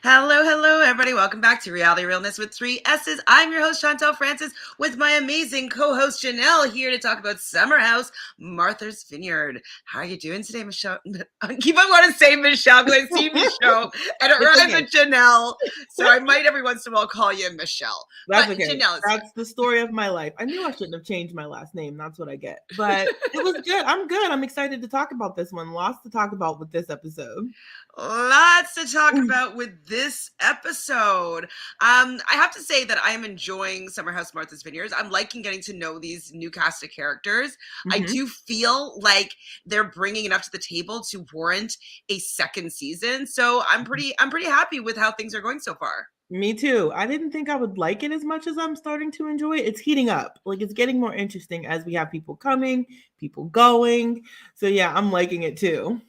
Hello, everybody. Welcome back to Reality Realness with 3 S's. I'm your host, Chantele Francis, with my amazing co-host, Janelle, here to talk about Summer House, Martha's Vineyard. How are you doing today, Michelle? I keep on wanting to say Michelle because I see Michelle, and it rhymes with Janelle, so I might every once in a while call you Michelle. That's but okay. Janelle is That's the story of my life. I knew I shouldn't have changed my last name. That's what I get. But it was good. I'm good. I'm excited to talk about this one. Lots to talk about with this episode. Lots to talk about with this episode. I have to say that I am enjoying Summer House Martha's Vineyards. I'm liking getting to know these new cast of characters. Mm-hmm. I do feel like they're bringing enough to the table to warrant a second season. So I'm pretty happy with how things are going so far. Me too. I didn't think I would like it as much as I'm starting to enjoy it. It's heating up. Like it's getting more interesting as we have people coming, people going. So yeah, I'm liking it too.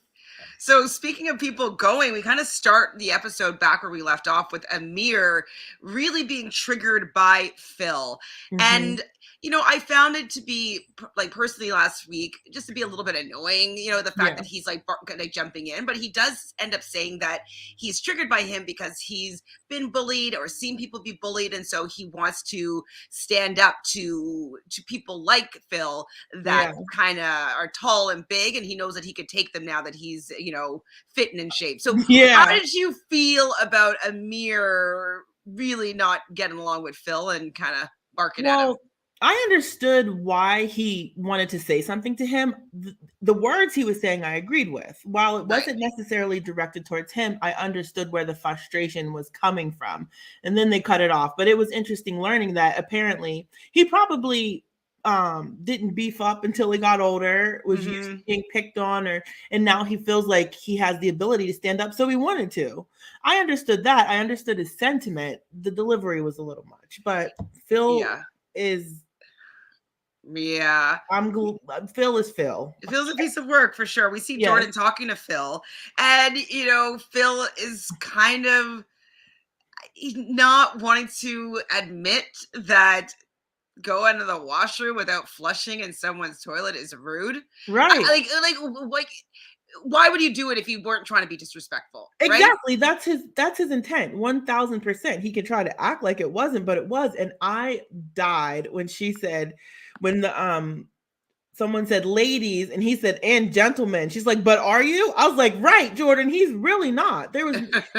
So speaking of people going, we kind of start the episode back where we left off with Amir really being triggered by Phil. Mm-hmm. And, I found it to be, like, personally last week, just to be a little bit annoying, the fact that he's like jumping in, but he does end up saying that he's triggered by him because he's been bullied or seen people be bullied. And so he wants to stand up to people like Phil that kind of are tall and big, and he knows that he could take them now that he's, fit and in shape. So how did you feel about Amir really not getting along with Phil and kind of barking at him? I understood why he wanted to say something to him. The words he was saying, I agreed with. While it wasn't necessarily directed towards him, I understood where the frustration was coming from. And then they cut it off. But it was interesting learning that apparently he probably didn't beef up until he got older, was used to being picked on, and now he feels like he has the ability to stand up, so he wanted to. I understood that. I understood his sentiment. The delivery was a little much, but Phil is... Yeah. Phil is Phil. Phil's a piece of work for sure. We see Jordan talking to Phil, and Phil is kind of not wanting to admit that going to the washroom without flushing in someone's toilet is rude. Right. Like why would you do it if you weren't trying to be disrespectful? Exactly. Right? That's his intent. 1000%. He could try to act like it wasn't, but it was. And I died when someone said ladies and he said and gentlemen. She's like, but are you? I was like, right, Jordan, he's really not.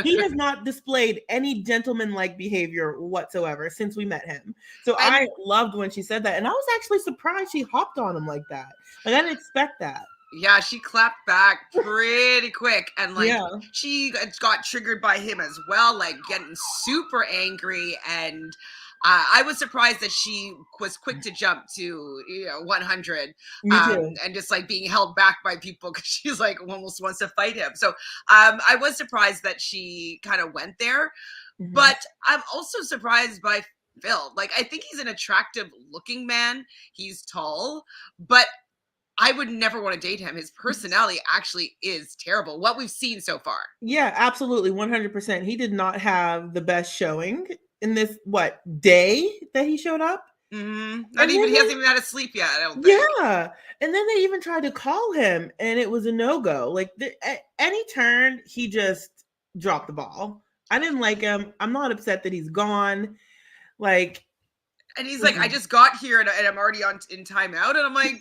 He has not displayed any gentleman-like behavior whatsoever since we met him. So I loved when she said that. And I was actually surprised she hopped on him like that. Like I didn't expect that. Yeah, she clapped back pretty quick, and she got triggered by him as well, like getting super angry. And I was surprised that she was quick to jump to 100, and just like being held back by people because she's like almost wants to fight him. So I was surprised that she kind of went there, but I'm also surprised by Phil. Like I think he's an attractive looking man. He's tall, but I would never want to date him. His personality actually is terrible. What we've seen so far. Yeah, absolutely. 100%. He did not have the best showing in this, day that he showed up? Mm-hmm. He hasn't even had a sleep yet, I don't think. Yeah. And then they even tried to call him and it was a no-go. Like at any turn, he just dropped the ball. I didn't like him. I'm not upset that he's gone. And he's like, I just got here and I'm already in timeout. And I'm like,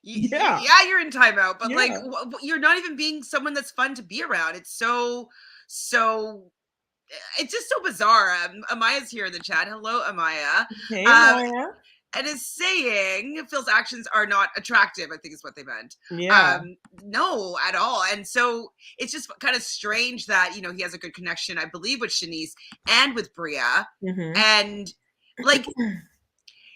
yeah, you're in timeout, but like you're not even being someone that's fun to be around. It's so it's just so bizarre. Amaya's here in the chat. Hello, Amaya. Hey, Amaya. And is saying Phil's actions are not attractive, I think is what they meant. Yeah. No, at all. And so it's just kind of strange that, he has a good connection, I believe, with Shanice and with Bria. Mm-hmm. And like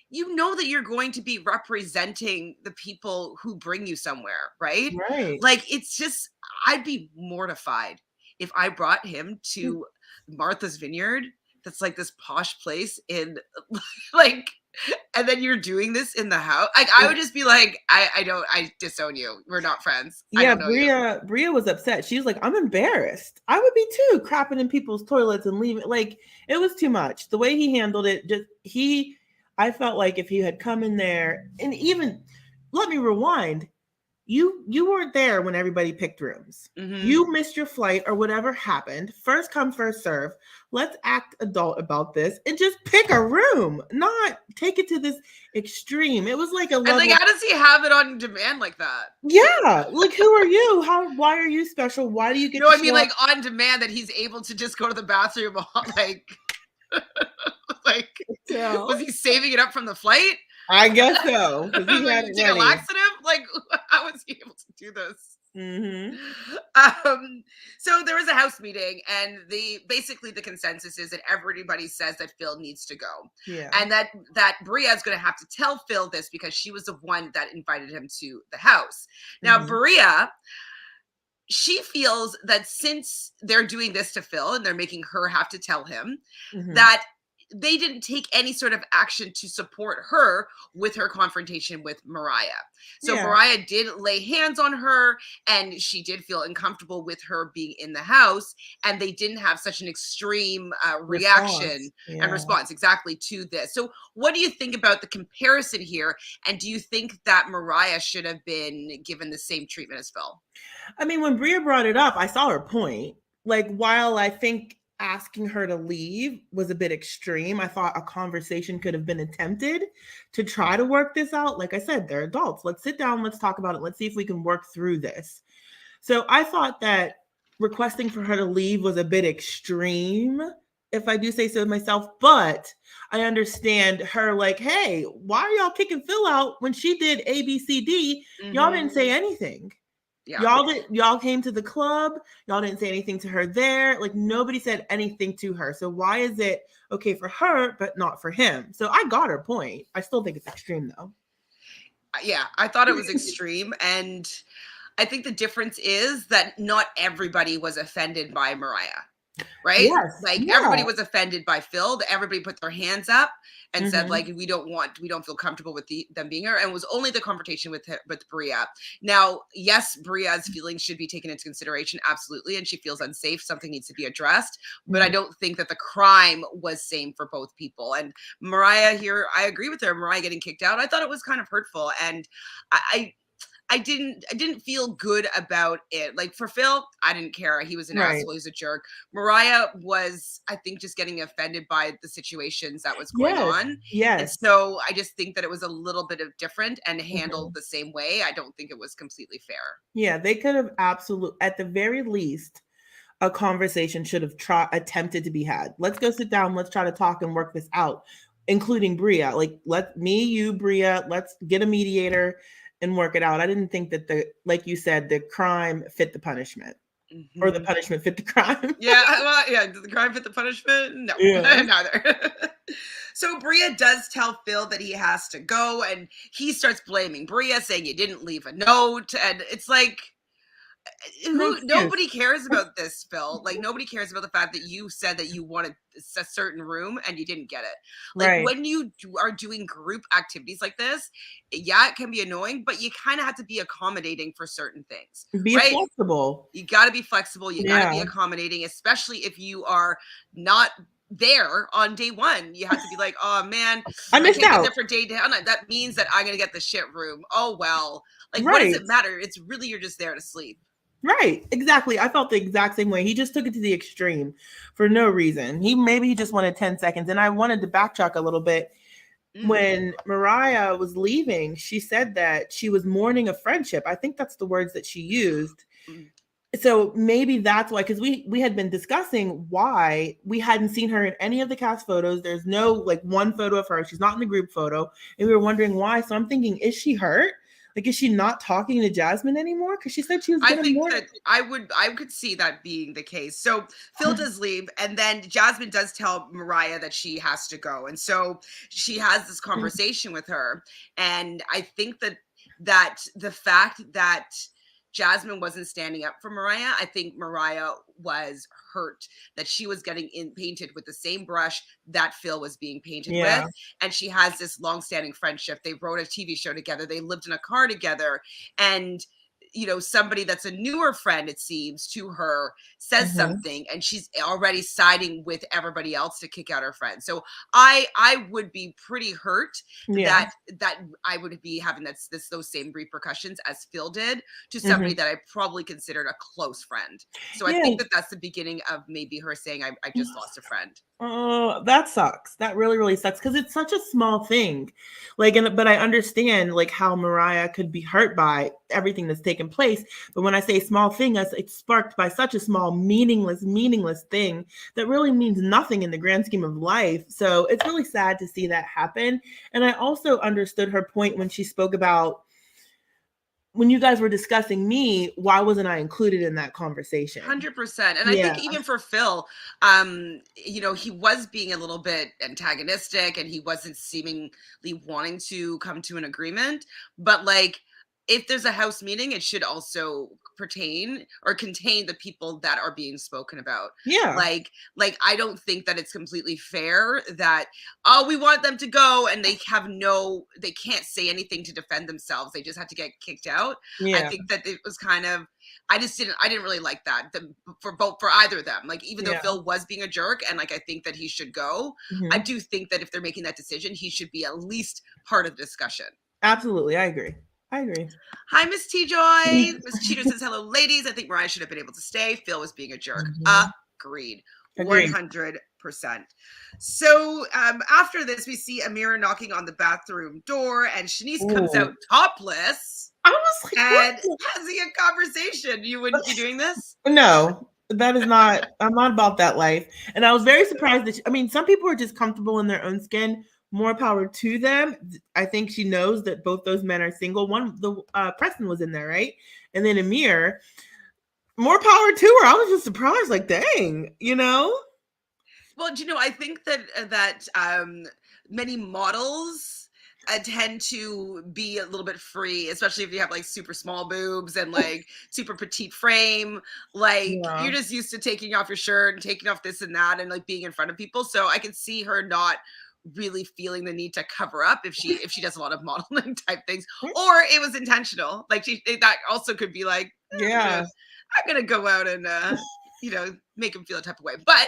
that you're going to be representing the people who bring you somewhere, right? Right. Like, it's just, I'd be mortified if I brought him to Martha's Vineyard. That's like this posh place in and then you're doing this in the house. Like, I would just be like, I disown you. We're not friends. Yeah, Bria was upset. She was like, I'm embarrassed. I would be too, crapping in people's toilets and leaving. Like, it was too much. The way he handled it, I felt like if he had come in there, and even, let me rewind, you weren't there when everybody picked rooms. You missed your flight or whatever happened. First come, first serve. Let's act adult about this and just pick a room, not take it to this extreme. It was like a level. And like, how does he have it on demand like that? Yeah, like, who are you? Why are you special? Why do you get? No, I mean like on demand that he's able to just go to the bathroom, like, like, was he saving it up from the flight? I guess so. He had a laxative. Like, how was he able to do this? So there was a house meeting, and basically the consensus is that everybody says that Phil needs to go. Yeah. And that Bria is going to have to tell Phil this because she was the one that invited him to the house. Now, Bria, she feels that since they're doing this to Phil and they're making her have to tell him, that they didn't take any sort of action to support her with her confrontation with Mariah. So Mariah did lay hands on her, and she did feel uncomfortable with her being in the house, and they didn't have such an extreme reaction and response exactly to this. So what do you think about the comparison here? And do you think that Mariah should have been given the same treatment as Phil? I mean, when Bria brought it up, I saw her point. Like, while I think asking her to leave was a bit extreme, I thought a conversation could have been attempted to try to work this out. Like I said, they're adults. Let's sit down. Let's talk about it. Let's see if we can work through this. So I thought that requesting for her to leave was a bit extreme, if I do say so myself, but I understand her like, hey, why are y'all kicking Phil out when she did A, B, C, D? Y'all didn't say anything. Yeah. Y'all came to the club. Y'all didn't say anything to her there. Like, nobody said anything to her. So why is it okay for her, but not for him? So I got her point. I still think it's extreme though. Yeah, I thought it was extreme. And I think the difference is that not everybody was offended by Mariah. Right? Yes, everybody was offended by Phil. Everybody put their hands up and said, like, we don't feel comfortable with them being here. And it was only the confrontation with Bria. Now, yes, Bria's feelings should be taken into consideration, absolutely, and she feels unsafe. Something needs to be addressed, but I don't think that the crime was same for both people. And Mariah here, I agree with her. Mariah getting kicked out, I thought it was kind of hurtful, and I didn't feel good about it. Like, for Phil, I didn't care. He was an asshole. He's a jerk. Mariah was, I think, just getting offended by the situations that was going on. Yes. And so I just think that it was a little bit of different and handled the same way. I don't think it was completely fair. Yeah, they could have at the very least, a conversation should have attempted to be had. Let's go sit down. Let's try to talk and work this out, including Bria. Like, Bria, let's get a mediator and work it out. I didn't think that like you said, the crime fit the punishment, or the punishment fit the crime. Did the crime fit the punishment? No, neither. So Bria does tell Phil that he has to go, and he starts blaming Bria, saying you didn't leave a note, and it's like, nobody cares about this, Phil. Like, nobody cares about the fact that you said that you wanted a certain room and you didn't get it. Like, when you are doing group activities like this, it can be annoying, but you kind of have to be accommodating for certain things. Be flexible. You got to be flexible. You got to be accommodating, especially if you are not there on day one. You have to be like, oh man, I missed out. A different day down. That means that I'm gonna get the shit room. Oh well. Like, what does it matter? It's really, you're just there to sleep. Right, exactly. I felt the exact same way. He just took it to the extreme for no reason. Maybe he just wanted 10 seconds. And I wanted to backtrack a little bit. When Mariah was leaving, she said that she was mourning a friendship. I think that's the words that she used. So maybe that's why, because we had been discussing why we hadn't seen her in any of the cast photos. There's no, like, one photo of her. She's not in the group photo. And we were wondering why. So I'm thinking, is she hurt? Like, is she not talking to Jasmine anymore? Because she said she was going to. I think that I could see that being the case. So Phil does leave, and then Jasmine does tell Mariah that she has to go, and so she has this conversation with her. And I think that the fact that Jasmine wasn't standing up for Mariah, I think Mariah was hurt that she was getting painted with the same brush that Phil was being painted with. And she has this long-standing friendship. They wrote a TV show together. They lived in a car together. And somebody that's a newer friend, it seems, to her says something, and she's already siding with everybody else to kick out her friend. So I would be pretty hurt that I would be having those same repercussions as Phil did to somebody that I probably considered a close friend. So I think that's the beginning of maybe her saying, I just lost a friend. Oh, that sucks. That really, really sucks, because it's such a small thing. But I understand how Mariah could be hurt by everything that's taken place. But when I say small thing, it's sparked by such a small, meaningless thing that really means nothing in the grand scheme of life. So it's really sad to see that happen. And I also understood her point when she spoke about, when you guys were discussing me, why wasn't I included in that conversation? 100%. And I think even for Phil, he was being a little bit antagonistic, and he wasn't seemingly wanting to come to an agreement. But if there's a house meeting, it should also pertain or contain the people that are being spoken about. Yeah. I don't think that it's completely fair that, we want them to go and they can't say anything to defend themselves. They just had to get kicked out. Yeah. I think that it was kind of, I didn't really like that for either of them. Even though Phil was being a jerk, and I think that he should go, I do think that if they're making that decision, he should be at least part of the discussion. Absolutely. I agree. Hi, Miss T-Joy. Miss Cheater says, hello, ladies. I think Mariah should have been able to stay. Phil was being a jerk. Agreed. 100%. So after this, we see Amira knocking on the bathroom door, and Shanice comes out topless. I was and having a conversation. You wouldn't be doing this? No, that is not. I'm not about that life. And I was very surprised that some people are just comfortable in their own skin. More power to them. I think she knows that both those men are single. Preston was in there, right? And then Amir, more power to her. I was just surprised, dang, Well, I think that many models tend to be a little bit free, especially if you have super small boobs and super petite frame. You're just used to taking off your shirt and taking off this and that and being in front of people. So I can see her not really feeling the need to cover up if she does a lot of modeling type things, or it was intentional. That also could be I'm gonna go out and make him feel a type of way. But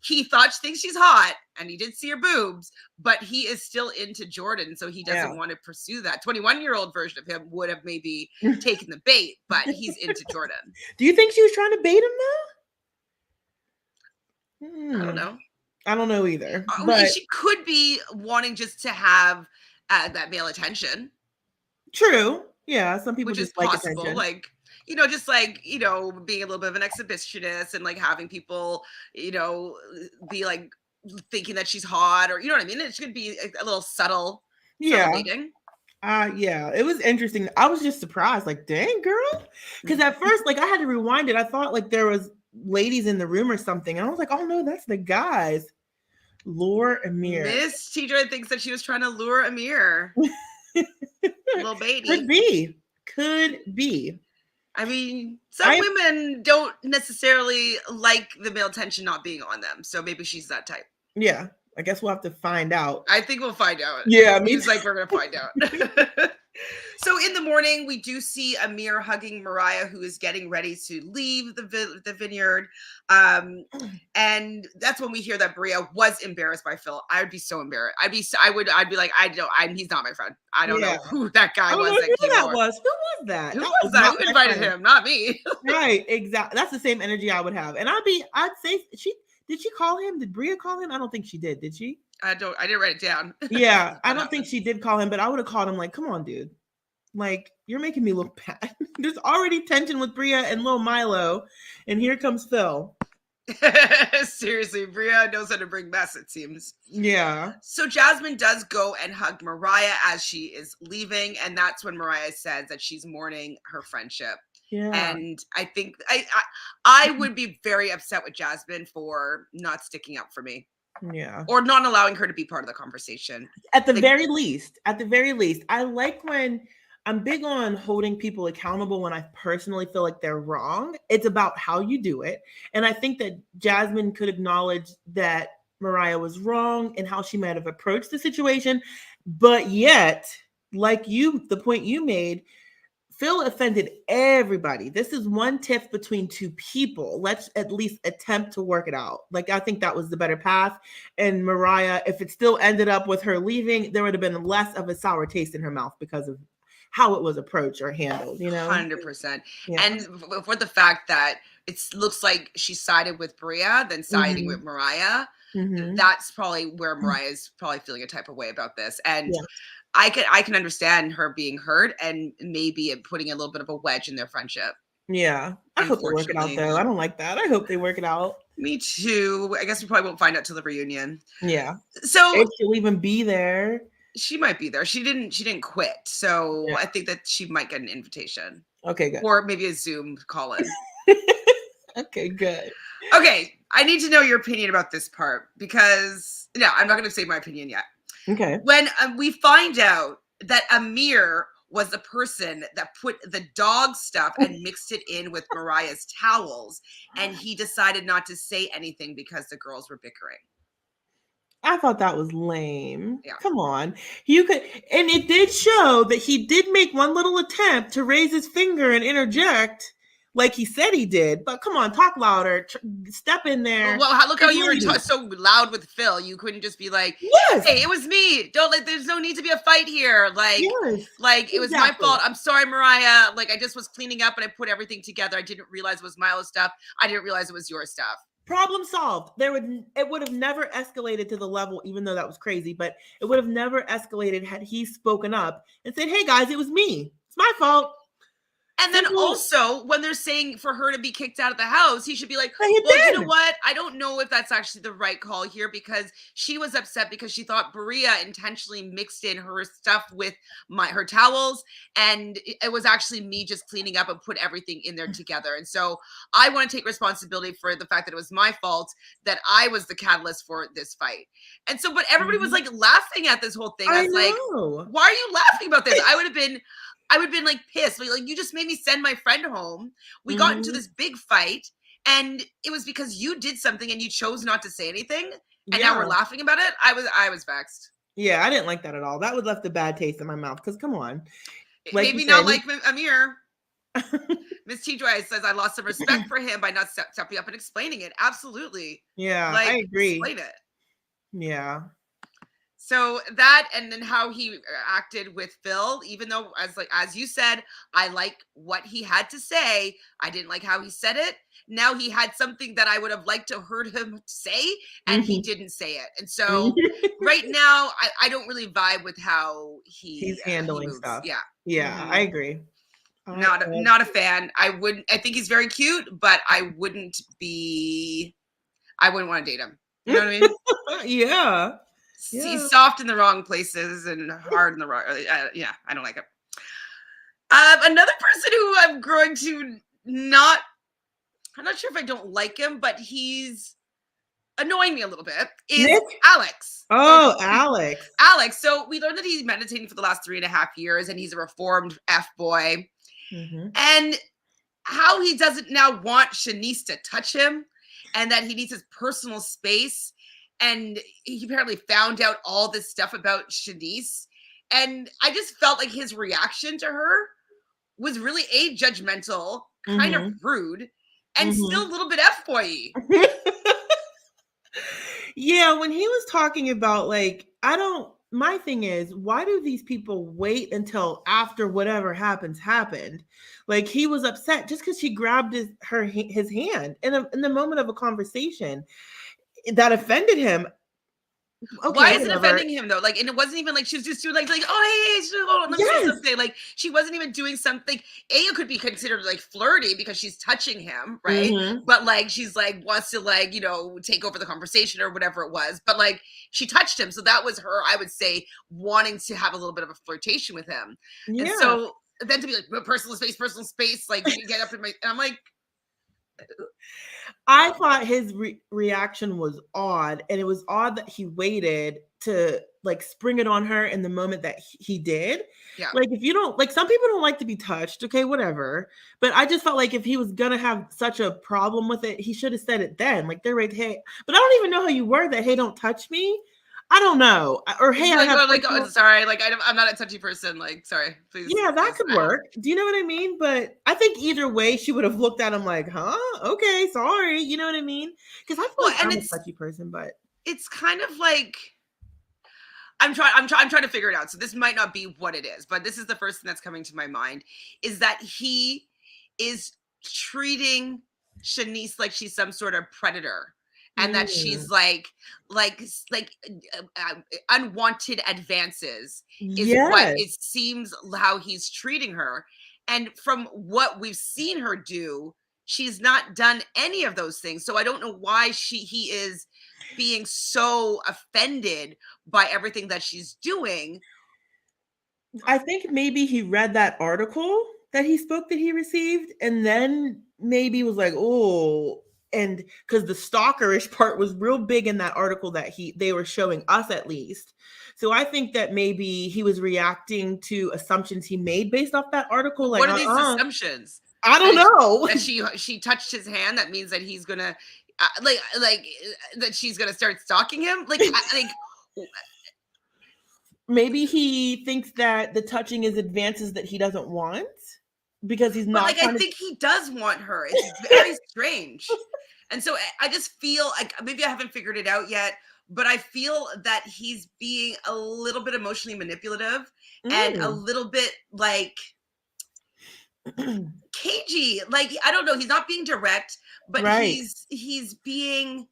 he thinks she's hot, and he did see her boobs, but he is still into Jordan, so he doesn't want to pursue that. 21-year-old version of him would have maybe taken the bait, but he's into Jordan. Do you think she was trying to bait him though? I don't know. I don't know either. But she could be wanting just to have that male attention. True. Yeah, some people which just is possible. Attention. Just being a little bit of an exhibitionist and having people, be thinking that she's hot, or you know what I mean? It should be a little subtle. Dating. Yeah, it was interesting. I was just surprised, dang, girl. Because at first, I had to rewind it. I thought there was ladies in the room or something. And I was like, oh no, that's the guys. Lure Amir. Miss Tidra thinks that she was trying to lure Amir. Little baby. Could be. I mean, some women don't necessarily like the male attention not being on them. So maybe she's that type. Yeah. I guess we'll have to find out. I think we'll find out. Yeah. Seems like we're going to find out. So in the morning, we do see Amir hugging Mariah, who is getting ready to leave the vineyard. And that's when we hear that Bria was embarrassed by Phil. I would be so embarrassed. I'd be like, he's not my friend. I don't know who that guy was. Who was that? Who was that? Who invited him? Not me. Right. Exactly. That's the same energy I would have. And I'd say did she call him? Did Bria call him? I don't think she did. Did she? I didn't write it down. Yeah. I don't think she did call him, but I would have called him come on, dude. You're making me look bad. There's already tension with Bria and Lil Milo, and here comes Phil. Seriously, Bria knows how to bring mess, it seems. Yeah. So Jasmine does go and hug Mariah as she is leaving, and that's when Mariah says that she's mourning her friendship. Yeah. And I think I would be very upset with Jasmine for not sticking up for me. Yeah. Or not allowing her to be part of the conversation. At the very least, I like when I'm big on holding people accountable when I personally feel like they're wrong. It's about how you do it. And I think that Jasmine could acknowledge that Mariah was wrong and how she might have approached the situation. But yet, the point you made, Phil offended everybody. This is one tiff between two people. Let's at least attempt to work it out. Like, I think that was the better path. And Mariah, if it still ended up with her leaving, there would have been less of a sour taste in her mouth because of how it was approached or handled, 100%. Yeah. And for the fact that it looks like she sided with Bria than siding with Mariah, that's probably where Mariah is probably feeling a type of way about this. And I can understand her being hurt and maybe putting a little bit of a wedge in their friendship. Yeah. I hope they work it out, though. I don't like that. I hope they work it out. Me too. I guess we probably won't find out till the reunion. Yeah. So if she'll even be there. She might be there. She didn't quit. So I think that she might get an invitation. Okay, good. Or maybe a Zoom call-in. Okay, good. Okay. I need to know your opinion about this part because I'm not going to say my opinion yet. Okay. When we find out that Amir was the person that put the dog stuff and mixed it in with Mariah's towels, and he decided not to say anything because the girls were bickering. I thought that was lame. Yeah. Come on. You could, and it did show that he did make one little attempt to raise his finger and interject like he said he did. But come on, talk louder. Step in there. Well, look how you were so loud with Phil. You couldn't just be like, hey, it was me. There's no need to be a fight here. It was my fault. I'm sorry, Mariah. I just was cleaning up and I put everything together. I didn't realize it was Milo's stuff. I didn't realize it was your stuff. Problem solved. It would have never escalated to the level, even though that was crazy, but it would have never escalated had he spoken up and said, hey guys, it was me. It's my fault. And then also, when they're saying for her to be kicked out of the house, he should be like, well, you know what? I don't know if that's actually the right call here because she was upset because she thought Bria intentionally mixed in her stuff with her towels. And it was actually me just cleaning up and put everything in there together. And so I want to take responsibility for the fact that it was my fault, that I was the catalyst for this fight. And so, but everybody was laughing at this whole thing. I was like, why are you laughing about this? I would have been pissed. You just made me send my friend home. We got into this big fight and it was because you did something and you chose not to say anything. And now we're laughing about it. I was vexed. Yeah, I didn't like that at all. That would left a bad taste in my mouth. Cause come on. Maybe not like Amir. Miss T. Joy says, I lost some respect for him by not stepping up and explaining it. Absolutely. Yeah, I agree. Explain it. Yeah. So that, and then how he acted with Phil, even though as you said, I like what he had to say. I didn't like how he said it. Now he had something that I would have liked to heard him say, and he didn't say it. And so right now, I don't really vibe with how he's handling stuff. Yeah. Yeah, I agree. Not a fan. I think he's very cute, but I wouldn't want to date him. You know what I mean? Yeah. He's soft in the wrong places and hard in the wrong. I don't like him. Another person who I'm growing to not. I'm not sure if I don't like him, but he's annoying me a little bit. Is Nick? Alex? Oh, Alex. Alex. So we learned that he's meditating for the last 3.5 years, and he's a reformed F boy. And how he doesn't now want Shanice to touch him, and that he needs his personal space. And he apparently found out all this stuff about Shanice. And I just felt like his reaction to her was really judgmental, kind of rude, and still a little bit F-boy-y. Yeah, when he was talking about my thing is, why do these people wait until after whatever happened? Like, he was upset just because she grabbed his hand in the moment of a conversation. That offended him. Okay, why is it offending him though? And it wasn't even like she was just doing oh hey, let me say something. She wasn't even doing something. It could be considered flirty because she's touching him, right? But she's wants to take over the conversation or whatever it was. But she touched him, so that was her. I would say wanting to have a little bit of a flirtation with him. Yeah. And so then to be personal space, you get up in my. And I'm like. I thought his reaction was odd, and it was odd that he waited to spring it on her in the moment that he did. Yeah. If you don't some people don't like to be touched, okay, whatever. But I just felt if he was gonna have such a problem with it, he should have said it then. They're right, hey, but I don't even know how you word that. Hey, don't touch me. I don't know. Or hey, I have sorry, like I'm not a touchy person. Like, sorry, please. Yeah, that could work. Do you know what I mean? But I think either way, she would have looked at him like, huh? Okay, sorry. You know what I mean? Because I feel like I'm a touchy person, but it's kind of like I'm trying to figure it out. So this might not be what it is, but this is the first thing that's coming to my mind is that he is treating Shanice like she's some sort of predator. And that she's like unwanted advances is what it seems how he's treating her. And from what we've seen her do, she's not done any of those things. So I don't know why he is being so offended by everything that she's doing. I think maybe he read that article that he received, and then maybe was like, oh. And because the stalkerish part was real big in that article that they were showing us, at least. So I think that maybe he was reacting to assumptions he made based off that article. Like, what are these assumptions? I don't know. That she touched his hand. That means that he's gonna like that she's gonna start stalking him. Like maybe he thinks that the touching is advances that he doesn't want because he's not. But I think he does want her. It's very strange. And so I just feel like maybe I haven't figured it out yet, but I feel that he's being a little bit emotionally manipulative and a little bit like cagey. Like, I don't know. He's not being direct, but he's saying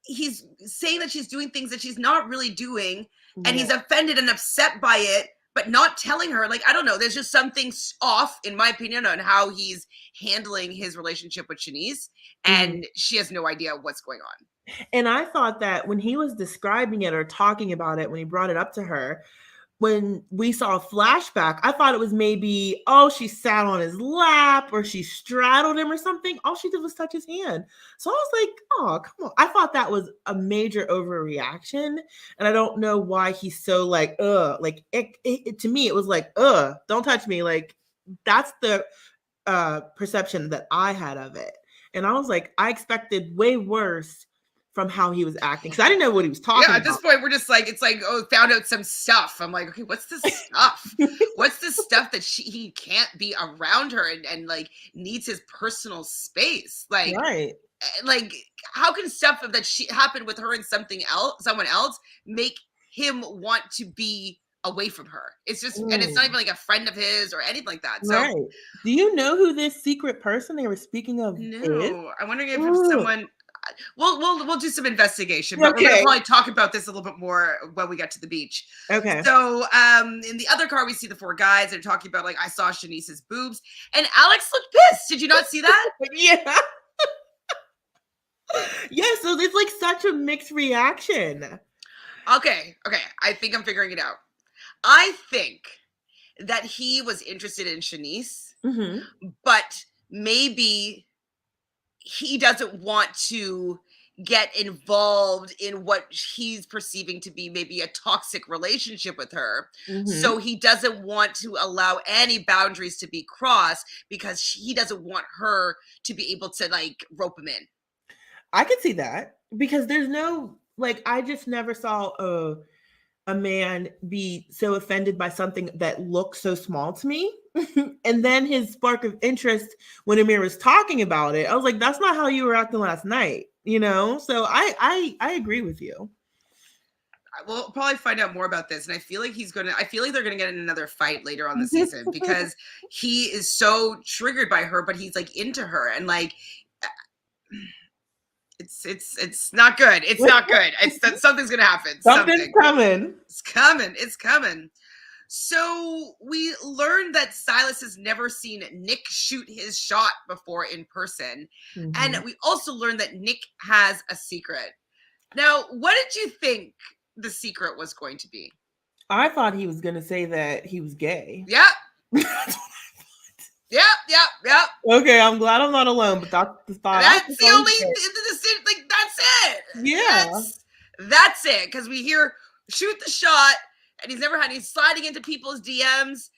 that she's doing things that she's not really doing. And he's offended and upset by it, but not telling her. Like, I don't know. There's just something off, in my opinion, on how he's handling his relationship with Shanice. And she has no idea what's going on. And I thought that when he was describing it or talking about it, when he brought it up to her, when we saw a flashback, I thought it was maybe, she sat on his lap or she straddled him or something. All she did was touch his hand. So I was like, oh, come on. I thought that was a major overreaction. And I don't know why he's so like, like to me, it was like, don't touch me. Like, that's the perception that I had of it. And I was like, I expected way worse from how he was acting, because I didn't know what he was talking about. At this point, we're just like, it's like, found out some stuff. I'm like, okay, what's this stuff? What's this stuff that he can't be around her and like needs his personal space? Like, like how can stuff that happened with her and someone else make him want to be away from her? It's just, and it's not even like a friend of his or anything like that. So, do you know who this secret person they were speaking of is? I'm wondering if someone. We'll do some investigation, but we're gonna probably talk about this a little bit more when we get to the beach. Okay. So in the other car, we see the four guys. They're talking about like, I saw Shanice's boobs, and Alex looked pissed. Did you not see that? Yeah. Yeah. So it's like such a mixed reaction. Okay. I think I'm figuring it out. I think that he was interested in Shanice, but maybe he doesn't want to get involved in what he's perceiving to be maybe a toxic relationship with her. So he doesn't want to allow any boundaries to be crossed because he doesn't want her to be able to like rope him in. I could see that, because there's no, like, I just never saw a man be so offended by something that looks so small to me. And then his spark of interest when Amir was talking about it, I was like, that's not how you were acting last night, you know? So I agree with you. We'll probably find out more about this. And I feel like they're gonna get in another fight later on the season because he is so triggered by her, but he's like into her, and like it's not good. It's not good. Something's gonna happen. Something's coming. It's coming. So we learned that Silas has never seen Nick shoot his shot before in person. And we also learned that Nick has a secret. Now, what did you think the secret was going to be? I thought he was going to say that he was gay. Yep. Yep. Okay, I'm glad I'm not alone, but that's the thought. That's the only, like, that's it. Yeah. That's it. Because we hear shoot the shot, and he's sliding into people's DMs,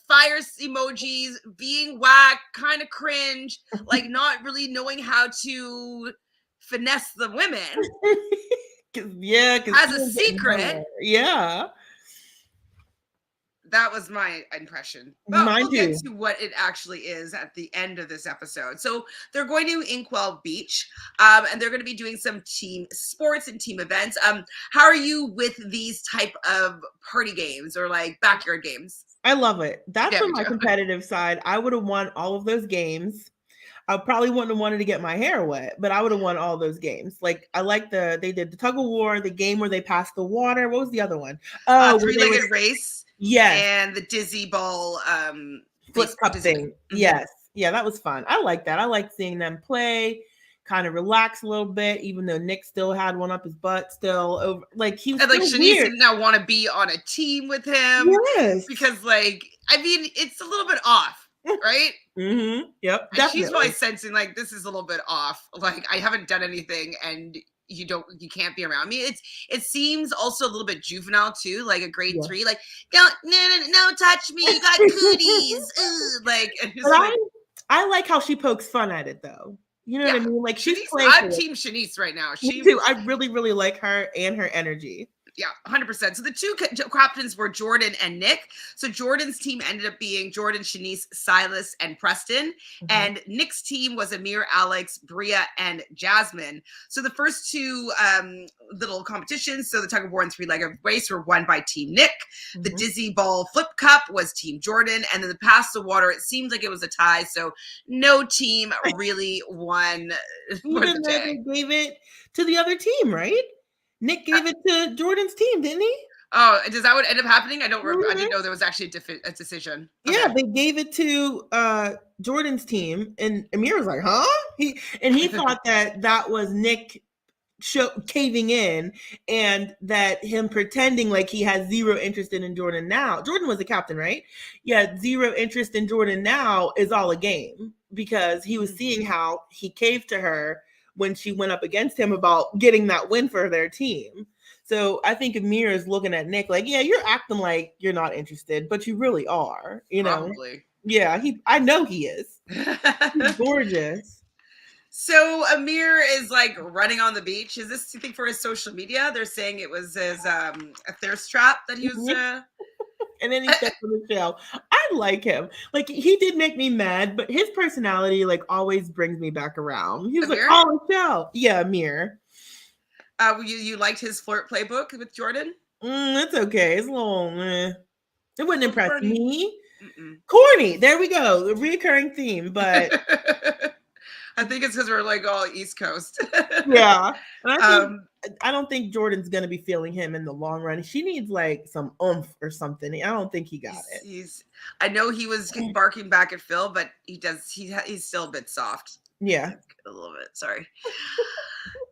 fires emojis, being whack, kind of cringe, like not really knowing how to finesse the women. as a secret. Yeah. That was my impression. But Mine we'll too. get to what it actually is at the end of this episode. So they're going to Inkwell Beach, and they're going to be doing some team sports and team events. How are you with these type of party games or like backyard games? I love it. That's on my competitive side. I would have won all of those games. I probably wouldn't have wanted to get my hair wet, but I would have won all those games. Like I like they did the tug of war, the game where they passed the water. What was the other one? Oh, three-legged race. Yes. And the dizzy ball flip cup thing. Mm-hmm. Yes. Yeah, that was fun. I like that. I like seeing them play, kind of relax a little bit, even though Nick still had one up his butt still over like he was. And like Shanice didn't now want to be on a team with him. Yes. Because like I mean it's a little bit off, right? Mm-hmm. Yep. And she's probably sensing like this is a little bit off. Like I haven't done anything and you can't be around me. It seems also a little bit juvenile too, like a grade 3, like no touch me, you got cooties. Like, I like how she pokes fun at it though. You know what I mean? Like she's I'm team Shanice right now. Me too. I really, really like her and her energy. Yeah, 100%. So the two captains were Jordan and Nick. So Jordan's team ended up being Jordan, Shanice, Silas, and Preston. Mm-hmm. And Nick's team was Amir, Alex, Bria, and Jasmine. So the first two little competitions, so the tug of war and three-legged race were won by Team Nick. Mm-hmm. The dizzy ball flip cup was Team Jordan. And then the pass the water, it seemed like it was a tie. So no team really won. Even though they gave it to the other team, right? Nick gave it to Jordan's team, didn't he? Oh, does that what ended up happening? I don't remember. I didn't know there was actually a decision. Okay. Yeah, they gave it to Jordan's team, and Amir was like, "Huh?" He thought that was Nick caving in, and that him pretending like he has zero interest in Jordan now. Jordan was the captain, right? Yeah, zero interest in Jordan now is all a game because he was seeing how he caved to her when she went up against him about getting that win for their team. So I think Amir is looking at Nick like, yeah, you're acting like you're not interested, but you really are, you know? Probably. Yeah, I know he is. He's gorgeous. So Amir is like running on the beach. Is this, you think, for his social media? They're saying it was his a thirst trap that he was and then he steps on the shell. I like him. Like he did make me mad, but his personality like always brings me back around. He was Amir? Like, oh, shell. Yeah, Amir. You liked his flirt playbook with Jordan? It's okay. It's a little it wouldn't impress me. Mm-mm. Corny. There we go. The recurring theme, but I think it's because we're like all East Coast. Yeah. I don't think Jordan's going to be feeling him in the long run. She needs like some oomph or something. I don't think he got it. I know he was barking back at Phil, but he's still a bit soft. Yeah. A little bit. Sorry.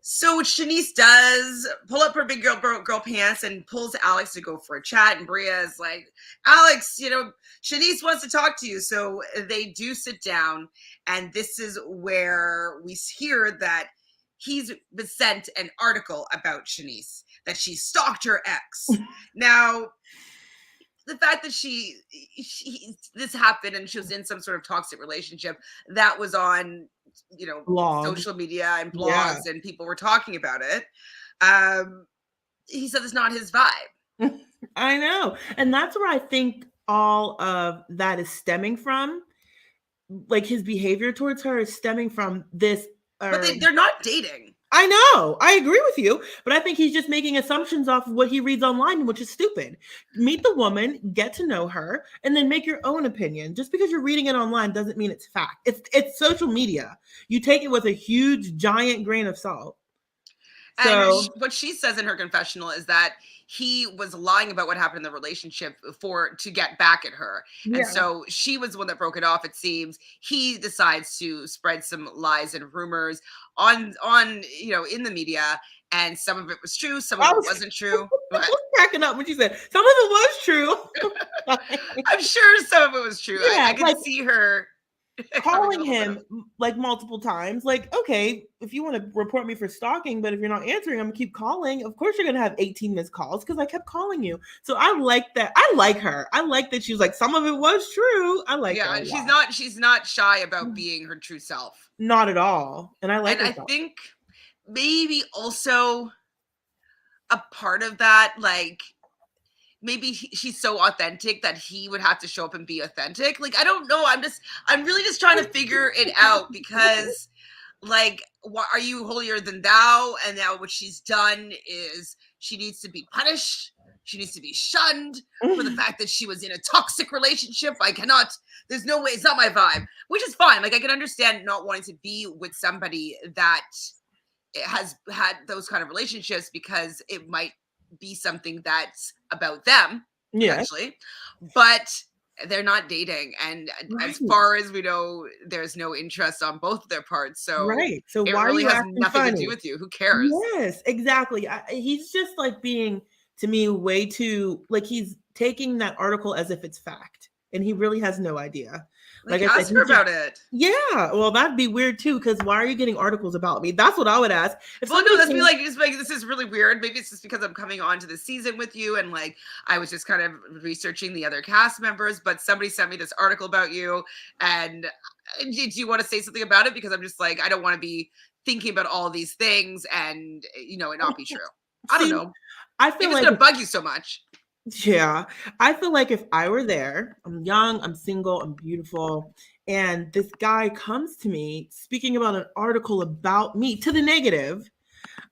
So what Shanice does, pull up her big girl pants and pulls Alex to go for a chat. And Bria is like, Alex, Shanice wants to talk to you. So they do sit down. And this is where we hear that he's been sent an article about Shanice, that she stalked her ex. Now, the fact that this happened and she was in some sort of toxic relationship, that was on social media and blogs, and people were talking about it. He said it's not his vibe. I know. And that's where I think all of that is stemming from. Like his behavior towards her is stemming from this. But they're not dating. I know. I agree with you. But I think he's just making assumptions off of what he reads online, which is stupid. Meet the woman, get to know her, and then make your own opinion. Just because you're reading it online doesn't mean it's fact. It's social media. You take it with a huge, giant grain of salt. And what she says in her confessional is that he was lying about what happened in the relationship to get back at her. Yeah. And so she was the one that broke it off, it seems. He decides to spread some lies and rumors on in the media. And some of it was true, some of it wasn't true. But I was cracking up when she said some of it was true. I'm sure some of it was true. Yeah, I can see her calling him like multiple times, like, okay, if you want to report me for stalking, but if you're not answering, I'm gonna keep calling. Of course you're gonna have 18 missed calls because I kept calling you. So I like that. I like her. I like that she was like, some of it was true. I like her. Yeah, she's not shy about being her true self. Not at all. And I like I think maybe also a part of that, like maybe she's so authentic that he would have to show up and be authentic. Like, I don't know. I'm really just trying to figure it out because, like, what are you holier than thou? And now what she's done is she needs to be punished. She needs to be shunned for the fact that she was in a toxic relationship. There's no way, it's not my vibe, which is fine. Like, I can understand not wanting to be with somebody that has had those kind of relationships because it might be something that's about them, actually, but they're not dating, and as far as we know, there's no interest on both of their parts. So so it why really are you has nothing to do with you. Who cares? Yes, exactly. He's just like being, to me, way too, like, he's taking that article as if it's fact, and he really has no idea. Like I said, her about it. Yeah, well, that'd be weird too, because why are you getting articles about me? That's what I would ask. Well, no, that's be like, just like, this is really weird. Maybe it's just because I'm coming on to the season with you, and like I was just kind of researching the other cast members, but somebody sent me this article about you, and do you want to say something about it? Because I'm just like, I don't want to be thinking about all these things and it not be true. I don't know. I feel like it's gonna bug you so much. Yeah, I feel like if I were there, I'm young, I'm single, I'm beautiful, and this guy comes to me speaking about an article about me to the negative,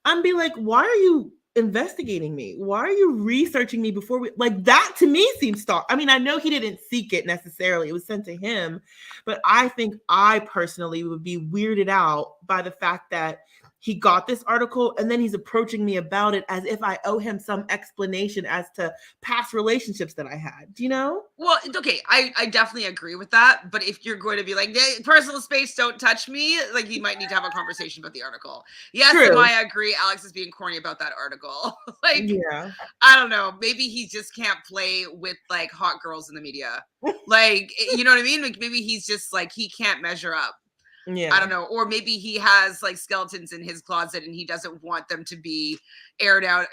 I'd be like, why are you investigating me? Why are you researching me before we, like, that to me seems stalk. I mean, I know he didn't seek it necessarily, it was sent to him, but I think I personally would be weirded out by the fact that he got this article and then he's approaching me about it as if I owe him some explanation as to past relationships that I had. Do you know? Well, okay, I definitely agree with that. But if you're going to be like, personal space, don't touch me, like, you might need to have a conversation about the article. Yes, I agree. Alex is being corny about that article. Like, yeah, I don't know. Maybe he just can't play with like hot girls in the media. Like, you know what I mean? Like, maybe he's just like, he can't measure up. Yeah, I don't know. Or maybe he has like skeletons in his closet and he doesn't want them to be aired out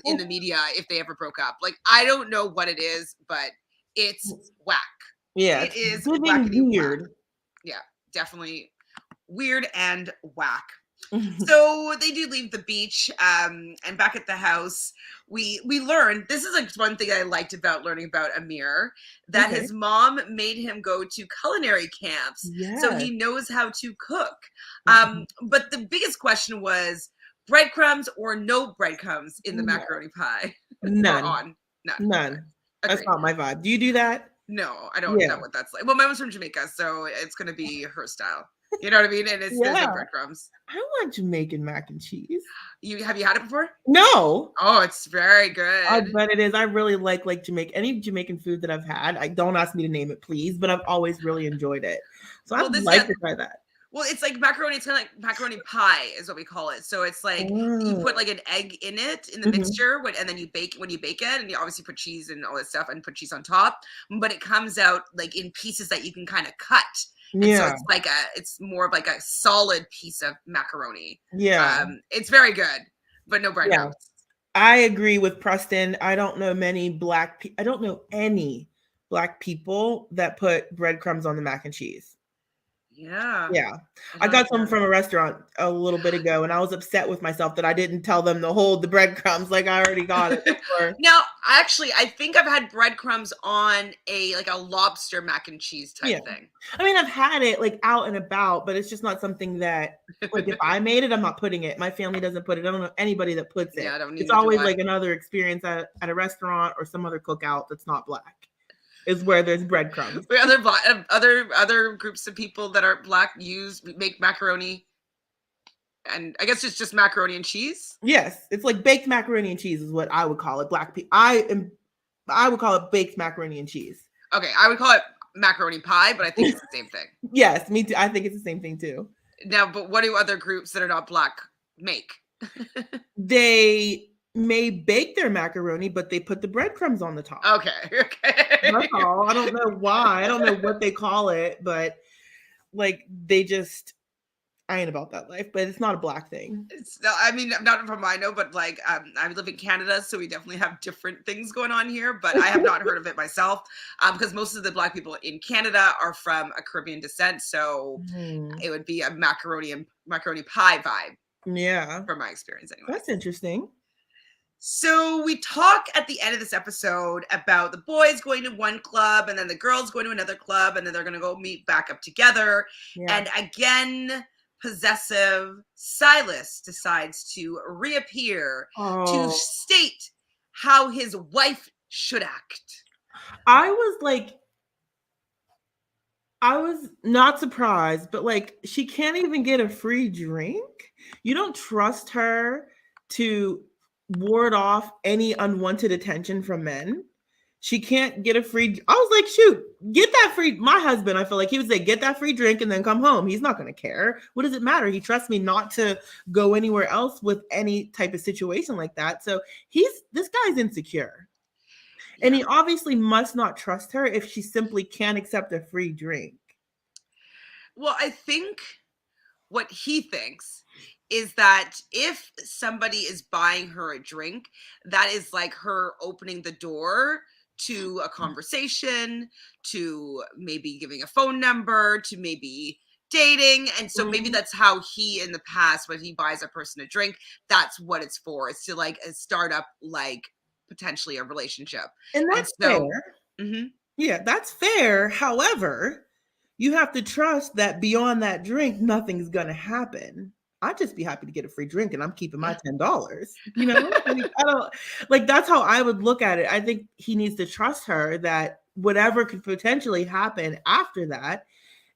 in the media if they ever broke up. Like, I don't know what it is, but it's whack. Yeah, it is weird. Whack. Yeah, definitely weird and whack. So they do leave the beach, and back at the house, we learned, this is like one thing I liked about learning about Amir, that his mom made him go to culinary camps, so he knows how to cook. But the biggest question was breadcrumbs or no breadcrumbs in the macaroni pie. None. None. That's not my vibe. Do you do that? No, I don't know what that's like. Well, my mom's from Jamaica, so it's going to be her style. You know what I mean? And there's no breadcrumbs. I want Jamaican mac and cheese. Have you had it before? No. Oh, it's very good. I bet it is. I really like any Jamaican food that I've had. I don't ask me to name it, please, but I've always really enjoyed it. So I'd like to try that. Well, it's like macaroni. It's kind of like macaroni pie is what we call it. So it's like you put like an egg in it, in the mixture, and then you bake it, and you obviously put cheese and all that stuff and put cheese on top. But it comes out like in pieces that you can kind of cut. And so it's more of like a solid piece of macaroni. Yeah. It's very good, but no breadcrumbs. I agree with Preston. I don't know I don't know any Black people that put breadcrumbs on the mac and cheese. Yeah. Yeah. I got some from a restaurant a little bit ago and I was upset with myself that I didn't tell them to hold the breadcrumbs. Like, I already got it before. Now, actually, I think I've had breadcrumbs on a lobster mac and cheese type thing. I mean, I've had it like out and about, but it's just not something that, like, if I made it, I'm not putting it. My family doesn't put it. I don't know anybody that puts it. Yeah, I don't need It's always like another experience at a restaurant or some other cookout that's not Black. Is where there's breadcrumbs. Other groups of people that are Black make macaroni, and I guess it's just macaroni and cheese. Yes, it's like baked macaroni and cheese is what I would call it. Black people, I would call it baked macaroni and cheese. Okay, I would call it macaroni pie, but I think it's the same thing. Yes, me too. I think it's the same thing too. Now, but what do other groups that are not Black make? They may bake their macaroni, but they put the breadcrumbs on the top. Okay. That's all. I don't know why. I don't know what they call it, but like I ain't about that life, but it's not a Black thing. I mean, not from I know, but like I live in Canada, so we definitely have different things going on here, but I have not heard of it myself because most of the Black people in Canada are from a Caribbean descent, so it would be a macaroni pie vibe. Yeah. From my experience anyway. That's interesting. So we talk at the end of this episode about the boys going to one club and then the girls going to another club, and then they're going to go meet back up together. Yeah. And again, possessive Silas decides to reappear to state how his wife should act. I was not surprised, but like, she can't even get a free drink. You don't trust her to ward off any unwanted attention from men. She can't get a free. I was like, shoot, get that free. My husband, I feel like he would say, get that free drink and then come home. He's not going to care. What does it matter? He trusts me not to go anywhere else with any type of situation like that. So this guy's insecure. Yeah. And he obviously must not trust her if she simply can't accept a free drink. Well, I think what he thinks is that if somebody is buying her a drink, that is like her opening the door to a conversation, to maybe giving a phone number, to maybe dating. And so maybe that's how he, in the past, when he buys a person a drink, that's what it's for. It's to like start up like potentially a relationship. And that's fair. Mm-hmm. Yeah, that's fair. However, you have to trust that beyond that drink, nothing's going to happen. I'd just be happy to get a free drink and I'm keeping my $10. You know, I don't like, that's how I would look at it. I think he needs to trust her that whatever could potentially happen after that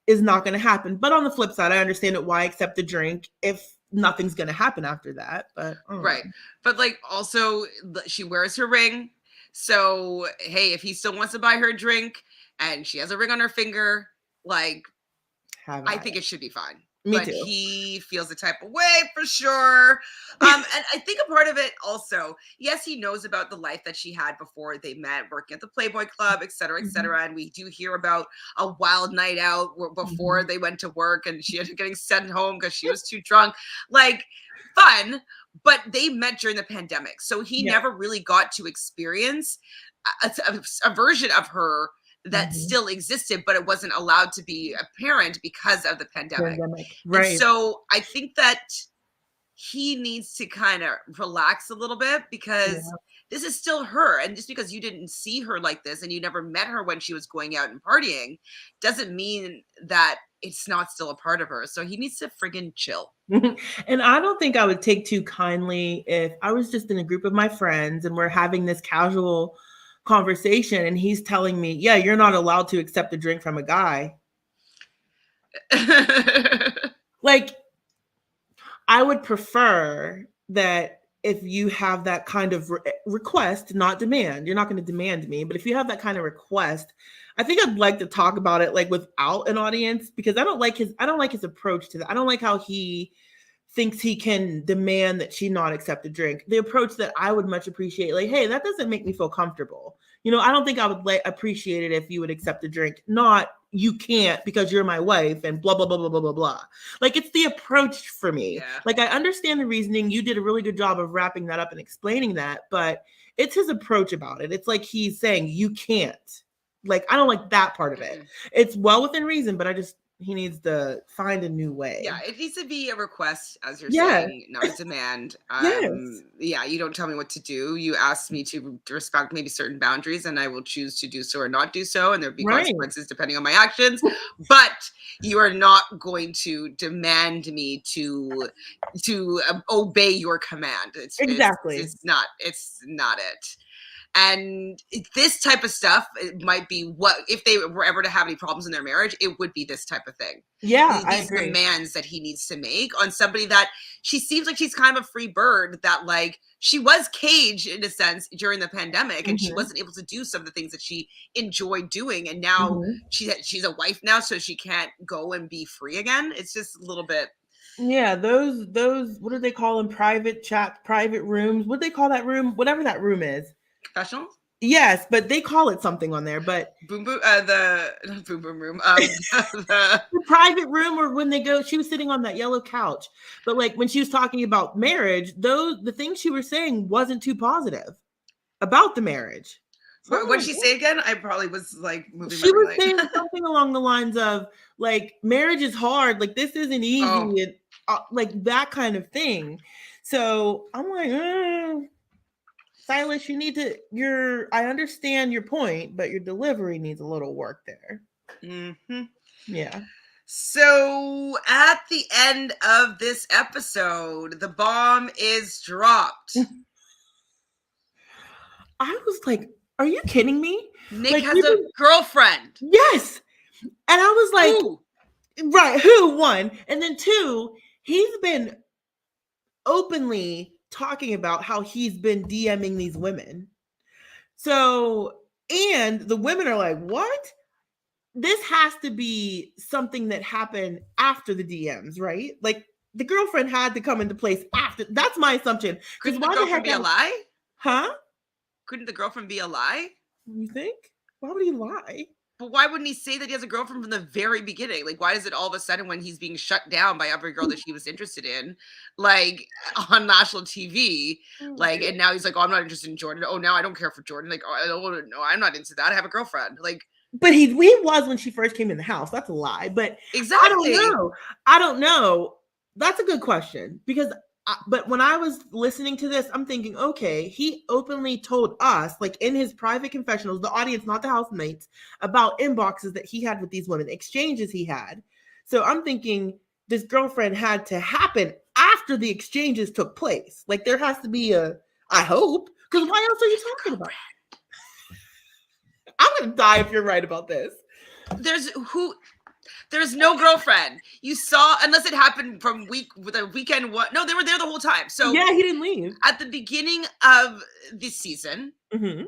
is not going to happen. But on the flip side, I understand it. Why accept the drink if nothing's going to happen after that? But right. But like, also she wears her ring. So, hey, if he still wants to buy her a drink and she has a ring on her finger, like, I think it should be fine. Me too. He feels the type of way for sure. And I think a part of it also, yes, he knows about the life that she had before they met, working at the Playboy Club, et cetera, et cetera. And we do hear about a wild night out before they went to work and she ended up getting sent home because she was too drunk. Like, fun, but they met during the pandemic. So he never really got to experience a version of her that still existed, but it wasn't allowed to be apparent because of the pandemic. Right. And so I think that he needs to kind of relax a little bit because this is still her. And just because you didn't see her like this and you never met her when she was going out and partying doesn't mean that it's not still a part of her. So he needs to friggin' chill. And I don't think I would take too kindly if I was just in a group of my friends and we're having this casual conversation and he's telling me, yeah, you're not allowed to accept a drink from a guy. Like, I would prefer that if you have that kind of request, not demand, you're not going to demand me, but if you have that kind of request, I think I'd like to talk about it like without an audience, because I don't like his approach to that. I don't like how he thinks he can demand that she not accept a drink. The approach that I would much appreciate, like, hey, that doesn't make me feel comfortable. You know, I don't think I would appreciate it if you would accept a drink. Not, you can't because you're my wife and blah, blah, blah, blah, blah, blah, blah. Like, it's the approach for me. Yeah. Like, I understand the reasoning. You did a really good job of wrapping that up and explaining that, but it's his approach about it. It's like he's saying, you can't. Like, I don't like that part of it. It's well within reason, but he needs to find a new way. Yeah, it needs to be a request, as you're saying, not a demand. Yeah, you don't tell me what to do. You ask me to respect maybe certain boundaries, and I will choose to do so or not do so, and there'll be consequences depending on my actions. But you are not going to demand me to obey your command. It's not it. And this type of stuff, it might be what, if they were ever to have any problems in their marriage, it would be this type of thing. Yeah, these demands that he needs to make on somebody that she seems like she's kind of a free bird, that like she was caged in a sense during the pandemic and she wasn't able to do some of the things that she enjoyed doing. And now she's a wife now, so she can't go and be free again. It's just a little bit. Yeah, those, what do they call them? Private chat, private rooms. What do they call that room? Whatever that room is. Confessionals? Yes, but they call it something on there. But boom boom, the boom boom room, the private room, or when they go, she was sitting on that yellow couch. But like when she was talking about marriage, the things she was saying wasn't too positive about the marriage. What did she say again? I probably was like moving. She was saying something along the lines of like, marriage is hard, like this isn't easy, and like that kind of thing. So I'm like, Silas, you need to, I understand your point, but your delivery needs a little work there. Mm-hmm. Yeah. So at the end of this episode, the bomb is dropped. I was like, are you kidding me? Nick has a girlfriend. Yes. And I was like, who? Right, who, one? And then two, he's been openly talking about how he's been DMing these women. So, and the women are like, what? This has to be something that happened after the DMs, right? Like the girlfriend had to come into place after. That's my assumption. Couldn't the girlfriend be a lie? Huh? Couldn't the girlfriend be a lie? You think? Why would he lie? But why wouldn't he say that he has a girlfriend from the very beginning? Like, why is it all of a sudden when he's being shut down by every girl that he was interested in, like on national TV, like, and now he's like, oh, I'm not interested in Jordan. Oh, now I don't care for Jordan. Like, oh, no, I'm not into that. I have a girlfriend. Like, but he was when she first came in the house. That's a lie. But exactly. I don't know. That's a good question because. But when I was listening to this, I'm thinking, okay, he openly told us, like in his private confessionals, the audience, not the housemates, about inboxes that he had with these women, exchanges he had. So I'm thinking this girlfriend had to happen after the exchanges took place. Like there has to be I hope, because why else are you talking about? I'm going to die if you're right about this. There's no girlfriend. You saw, unless it happened from weekend. What? No, they were there the whole time. So yeah, he didn't leave at the beginning of this season. Mm-hmm.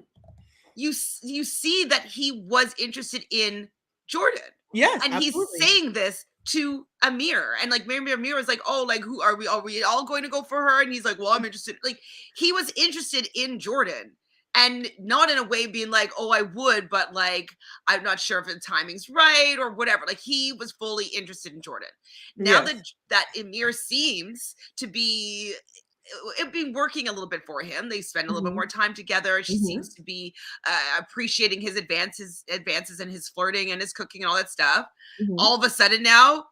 You see that he was interested in Jordan. Yes, and absolutely. He's saying this to Amir, and like maybe Amir was like, oh, like who are we? Are we all going to go for her? And he's like, well, I'm interested. Like he was interested in Jordan. And not in a way being like, oh, I would, but like, I'm not sure if the timing's right or whatever. Like he was fully interested in Jordan. Now that Amir seems to be, it been working a little bit for him. They spend a little bit more time together. She seems to be appreciating his advances and his flirting and his cooking and all that stuff. All of a sudden now,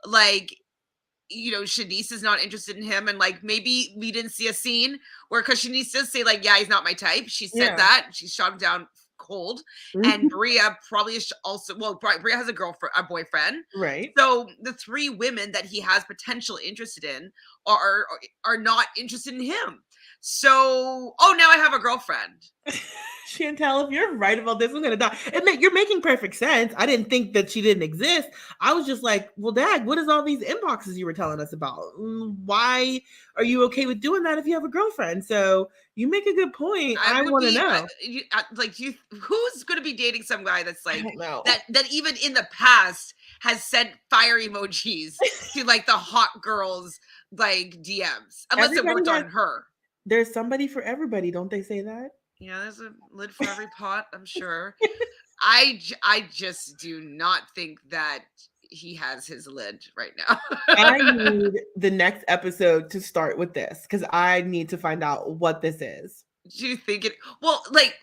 like, you know, Shanice is not interested in him, and like maybe we didn't see a scene where, because Shanice does say like, yeah, he's not my type. She said that she shot him down cold, and Bria probably is also, well, Bria has a boyfriend, right? So the three women that he has potential interested in are not interested in him. So, oh, now I have a girlfriend. Chantele, if you're right about this, I'm gonna die. You're making perfect sense. I didn't think that she didn't exist. I was just like, well, Dad, what is all these inboxes you were telling us about? Why are you okay with doing that if you have a girlfriend? So you make a good point. I want to know. Who's going to be dating some guy that's like that even in the past has sent fire emojis to like the hot girls like DMs, unless it worked on her. There's somebody for everybody, don't they say that? Yeah, there's a lid for every pot, I'm sure. I just do not think that he has his lid right now. I need the next episode to start with this because I need to find out what this is. Do you think it? Well, like,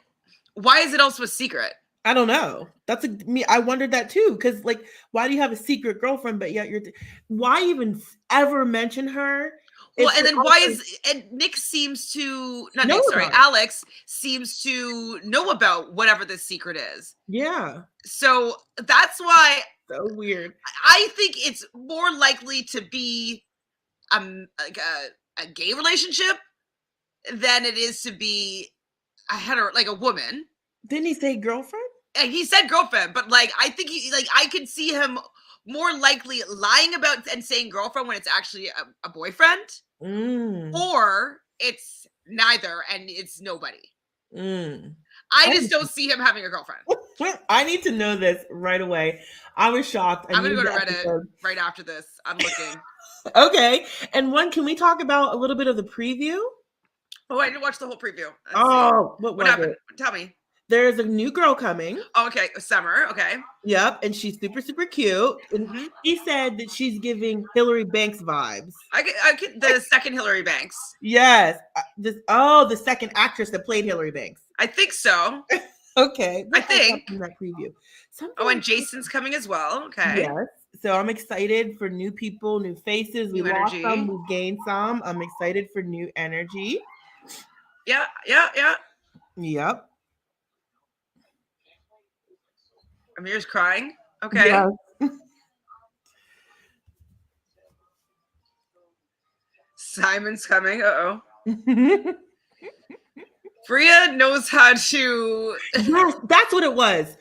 why is it also a secret? I don't know. That's me. I wondered that too. Because, like, why do you have a secret girlfriend, but yet why even ever mention her? Well, and then Nick seems to Alex seems to know about whatever the secret is. Yeah. So that's why. So weird. I think it's more likely to be like a gay relationship than it is to be a woman. Didn't he say girlfriend? And he said girlfriend, but like I think I could see him more likely lying about and saying girlfriend when it's actually a boyfriend, or it's neither and it's nobody. I just don't see him having a girlfriend. I need to know this right away. I was shocked. I'm going to go to Reddit right after this. I'm looking. Okay. And can we talk about a little bit of the preview? Oh, I didn't watch the whole preview. What happened? Tell me. There's a new girl coming. Oh, okay. Summer. Okay. Yep. And she's super, super cute. And he said that she's giving Hillary Banks vibes. I get the second Hillary Banks. Yes. The second actress that played Hillary Banks. I think so. Okay. I think. In that preview. And Jason's coming as well. Okay. Yes. So I'm excited for new people, new faces. We lost some, we gained some. I'm excited for new energy. Yeah. Yep. Amir's crying. Okay. Yeah. Simon's coming. Uh-oh. Bria knows how to... Yes, that's what it was.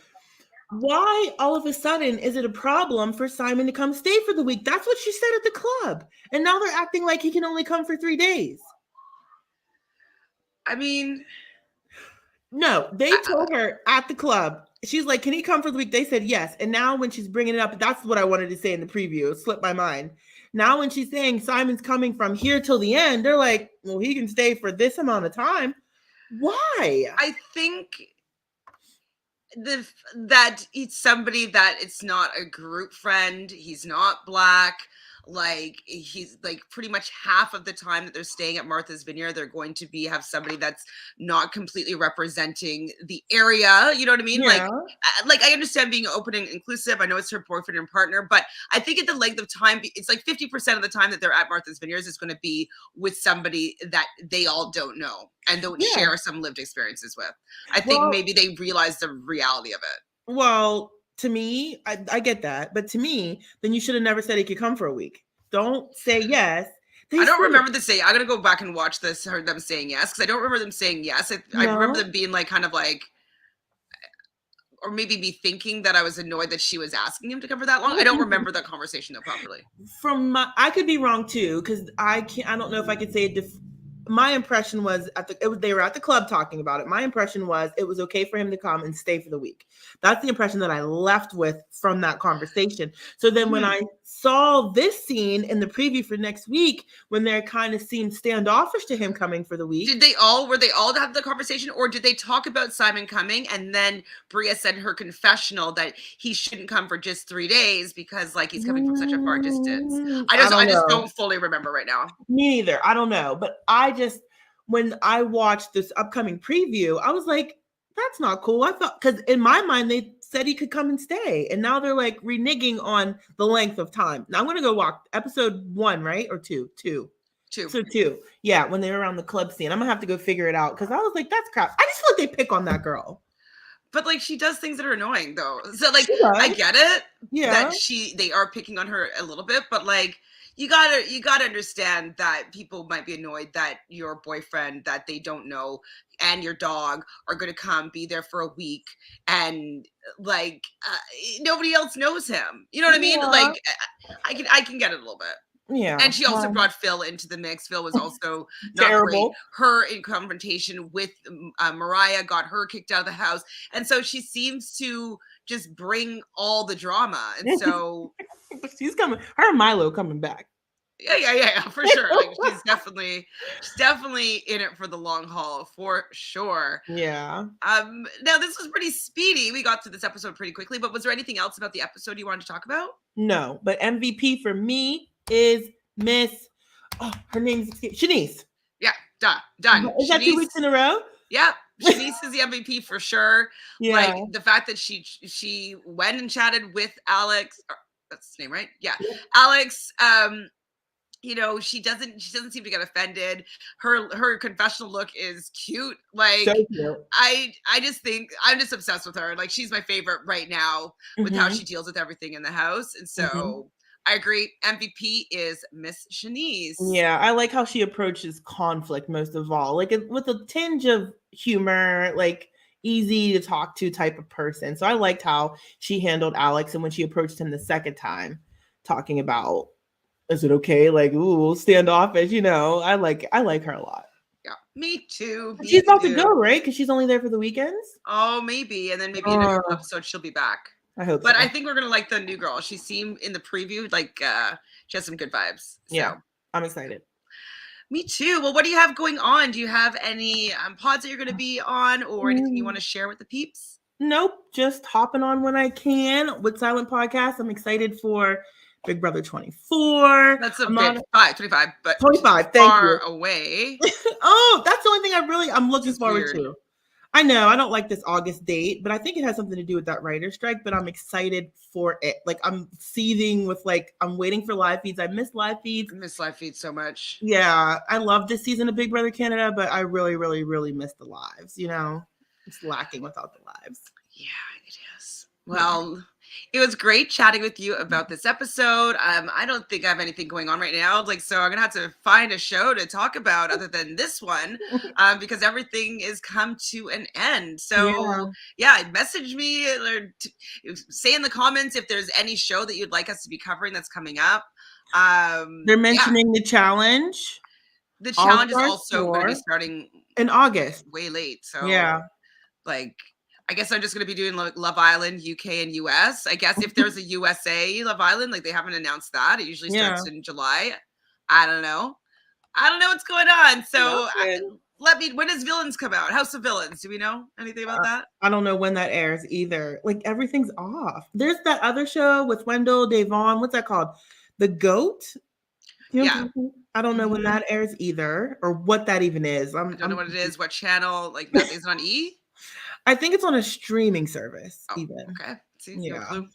Why all of a sudden is it a problem for Simon to come stay for the week? That's what she said at the club. And now they're acting like he can only come for 3 days. I mean... No, they told her at the club. She's like, can he come for the week? They said yes. And now when she's bringing it up, that's what I wanted to say in the preview. It slipped my mind. Now when she's saying Simon's coming from here till the end, they're like, well, he can stay for this amount of time. Why? I think that it's somebody that it's not a group friend. He's not Black. Like, he's like pretty much half of the time that they're staying at Martha's Vineyard, they're going to have somebody that's not completely representing the area. You know what I mean? Yeah. Like I understand being open and inclusive. I know it's her boyfriend and partner, but I think at the length of time, it's like 50% of the time that they're at Martha's Vineyards is going to be with somebody that they all don't know and don't share some lived experiences with. I think maybe they realize the reality of it. Well, to me, I get that. But to me, then you should have never said he could come for a week. Don't say yes. I don't remember the say. I'm going to go back and watch this, heard them saying yes, because I don't remember them saying yes. I remember them being like kind of like, or maybe me thinking that I was annoyed that she was asking him to come for that long. I don't remember that conversation though properly. I could be wrong too, because I don't know if I could say it. My impression was they were at the club talking about it. My impression was it was okay for him to come and stay for the week. That's the impression that I left with from that conversation. So then when I saw this scene in the preview for next week, when they kind of seemed standoffish to him coming for the week. Were they all to have the conversation, or did they talk about Simon coming and then Bria said in her confessional that he shouldn't come for just 3 days because like he's coming from such a far distance? I just don't fully remember right now. Me neither. I don't know. But when I watched this upcoming preview, I was like, that's not cool. I thought, because in my mind, they said he could come and stay. And now they're like reneging on the length of time. Now I'm going to go watch episode 1, right? Or 2? 2. So 2. Yeah, when they were around the club scene. I'm going to have to go figure it out because I was like, that's crap. I just feel like they pick on that girl. But like she does things that are annoying though. So like I get it. Yeah. That they are picking on her a little bit, but like you gotta understand that people might be annoyed that your boyfriend that they don't know and your dog are going to come be there for a week and like nobody else knows him. You know what I mean? Like I can get it a little bit. Yeah. And she also brought Phil into the mix. Phil was also not terrible. Great. Her in confrontation with Mariah got her kicked out of the house. And so she seems to just bring all the drama. And so she's coming. Her and Milo coming back. Yeah, for sure. Like she's definitely in it for the long haul, for sure. Yeah. Now this was pretty speedy. We got through this episode pretty quickly, but was there anything else about the episode you wanted to talk about? No, but MVP for me is Miss. Oh, her name's Shanice. Yeah, done. Is that 2 weeks in a row? Yeah. Shanice is the MVP for sure. Yeah. Like the fact that she went and chatted with Alex. That's his name, right? Yeah. Alex. You know, she doesn't seem to get offended. Her confessional look is cute. Like so cute. I just think I'm just obsessed with her. Like she's my favorite right now with how she deals with everything in the house. And so I agree. MVP is Miss Shanice. Yeah, I like how she approaches conflict most of all. Like with a tinge of humor, like easy to talk to type of person. So I liked how she handled Alex and when she approached him the second time, talking about, is it okay? Like, ooh, standoffish, you know. I like her a lot. Yeah, me too. She's about to go, right? Because she's only there for the weekends. Oh, maybe. And then maybe in a episode she'll be back. I hope but so. I think we're gonna like the new girl. She seemed in the preview like she has some good vibes. So. Yeah, I'm excited. Me too. Well, what do you have going on? Do you have any pods that you're gonna be on or anything you want to share with the peeps? Nope. Just hopping on when I can with Silent Podcast. I'm excited for Big Brother 24. That's a bit 25, but 25. Thank you. Away. Oh, that's the only thing I'm looking forward to. I know I don't like this August date, but I think it has something to do with that writer's strike, but I'm excited for it. Like I'm seething with I'm waiting for live feeds. I miss live feeds. I miss live feeds so much. Yeah. I love this season of Big Brother Canada, but I really, really, really miss the lives, It's lacking without the lives. Yeah, it is. Well, it was great chatting with you about this episode. I don't think I have anything going on right now. So I'm gonna have to find a show to talk about other than this one, because everything is come to an end. So yeah message me or say in the comments if there's any show that you'd like us to be covering that's coming up. They're mentioning the challenge. The challenge is also going to be starting in August. Way late. So I guess I'm just going to be doing Love Island, UK and US. I guess if there's a USA Love Island, they haven't announced that. It usually starts in July. I don't know what's going on. So when does Villains come out? House of Villains. Do we know anything about that? I don't know when that airs either. Everything's off. There's that other show with Wendell Davon. What's that called? The Goat? I don't know when that airs either, or what that even is. I don't know what it is. What channel? Is it on E? I think it's on a streaming service. Even. Okay. See, no clue.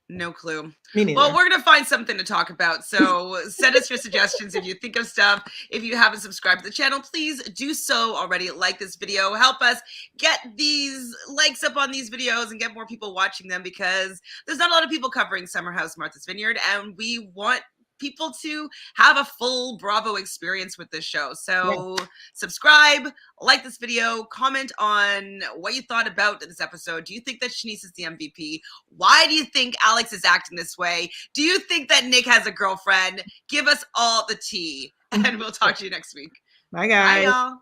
No clue. Me neither. Well, we're going to find something to talk about. So send us your suggestions if you think of stuff. If you haven't subscribed to the channel, please do so already. Like this video. Help us get these likes up on these videos and get more people watching them, because there's not a lot of people covering Summer House Martha's Vineyard, and we want people to have a full Bravo experience with this show. So subscribe, like this video, comment on what you thought about this episode. Do you think that Shanice is the MVP? Why do you think Alex is acting this way? Do you think that Nick has a girlfriend? Give us all the tea, and we'll talk to you next week. Bye, guys. Bye, y'all.